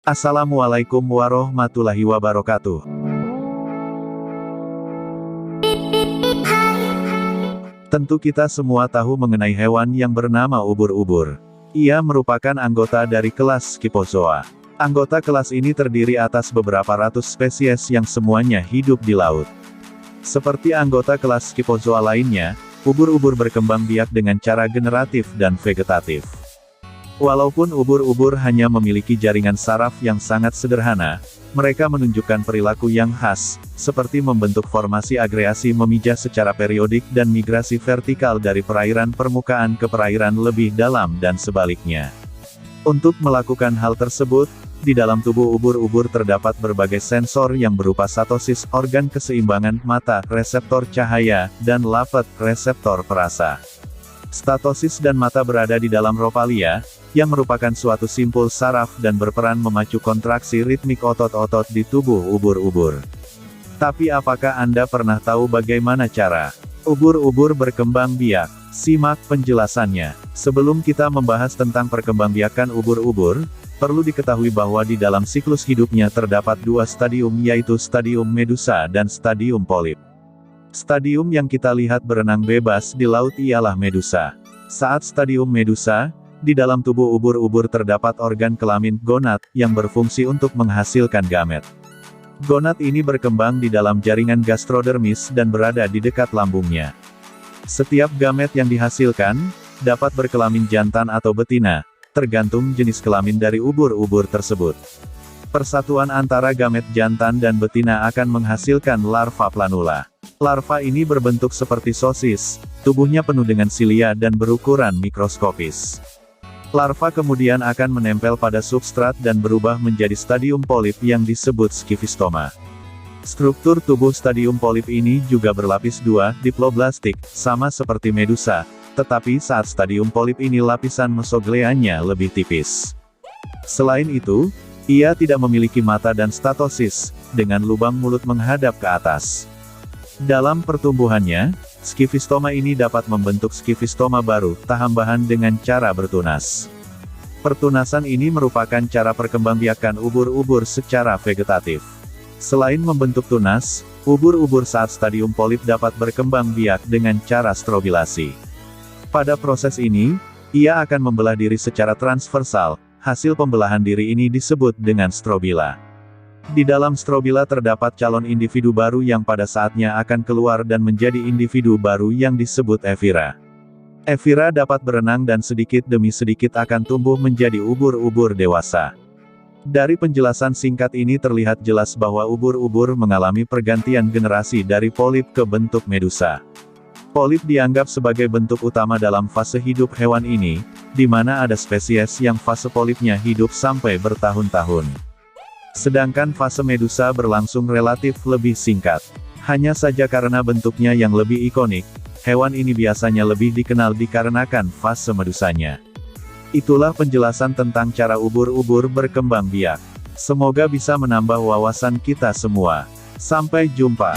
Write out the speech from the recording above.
Assalamualaikum warahmatullahi wabarakatuh. Tentu kita semua tahu mengenai hewan yang bernama ubur-ubur. Ia merupakan anggota dari kelas Scyphozoa. Anggota kelas ini terdiri atas beberapa ratus spesies yang semuanya hidup di laut. Seperti anggota kelas Scyphozoa lainnya, ubur-ubur berkembang biak dengan cara generatif dan vegetatif. Walaupun ubur-ubur hanya memiliki jaringan saraf yang sangat sederhana, mereka menunjukkan perilaku yang khas, seperti membentuk formasi agregasi memijah secara periodik dan migrasi vertikal dari perairan permukaan ke perairan lebih dalam dan sebaliknya. Untuk melakukan hal tersebut, di dalam tubuh ubur-ubur terdapat berbagai sensor yang berupa satosis, organ keseimbangan, mata, reseptor cahaya, dan lapet, reseptor perasa. Statosis dan mata berada di dalam ropalia, yang merupakan suatu simpul saraf dan berperan memacu kontraksi ritmik otot-otot di tubuh ubur-ubur. Tapi apakah Anda pernah tahu bagaimana cara ubur-ubur berkembang biak? Simak penjelasannya. Sebelum kita membahas tentang perkembangbiakan ubur-ubur, perlu diketahui bahwa di dalam siklus hidupnya terdapat dua stadium, yaitu stadium medusa dan stadium polip. Stadium yang kita lihat berenang bebas di laut ialah medusa. Saat stadium medusa, di dalam tubuh ubur-ubur terdapat organ kelamin, gonad, yang berfungsi untuk menghasilkan gamet. Gonad ini berkembang di dalam jaringan gastrodermis dan berada di dekat lambungnya. Setiap gamet yang dihasilkan, dapat berkelamin jantan atau betina, tergantung jenis kelamin dari ubur-ubur tersebut. Persatuan antara gamet jantan dan betina akan menghasilkan larva planula. Larva ini berbentuk seperti sosis, tubuhnya penuh dengan silia dan berukuran mikroskopis. Larva kemudian akan menempel pada substrat dan berubah menjadi stadium polip yang disebut scyphistoma. Struktur tubuh stadium polip ini juga berlapis dua, diploblastik, sama seperti medusa, tetapi saat stadium polip ini lapisan mesogleanya lebih tipis. Selain itu, ia tidak memiliki mata dan statosis, dengan lubang mulut menghadap ke atas. Dalam pertumbuhannya, scyphistoma ini dapat membentuk scyphistoma baru, tambahan dengan cara bertunas. Pertunasan ini merupakan cara perkembangbiakan ubur-ubur secara vegetatif. Selain membentuk tunas, ubur-ubur saat stadium polip dapat berkembang biak dengan cara strobilasi. Pada proses ini, ia akan membelah diri secara transversal, hasil pembelahan diri ini disebut dengan strobila. Di dalam strobila terdapat calon individu baru yang pada saatnya akan keluar dan menjadi individu baru yang disebut evira. Evira dapat berenang dan sedikit demi sedikit akan tumbuh menjadi ubur-ubur dewasa. Dari penjelasan singkat ini terlihat jelas bahwa ubur-ubur mengalami pergantian generasi dari polip ke bentuk medusa. Polip dianggap sebagai bentuk utama dalam fase hidup hewan ini, di mana ada spesies yang fase polipnya hidup sampai bertahun-tahun. Sedangkan fase medusa berlangsung relatif lebih singkat. Hanya saja karena bentuknya yang lebih ikonik, hewan ini biasanya lebih dikenal dikarenakan fase medusanya. Itulah penjelasan tentang cara ubur-ubur berkembang biak. Semoga bisa menambah wawasan kita semua. Sampai jumpa.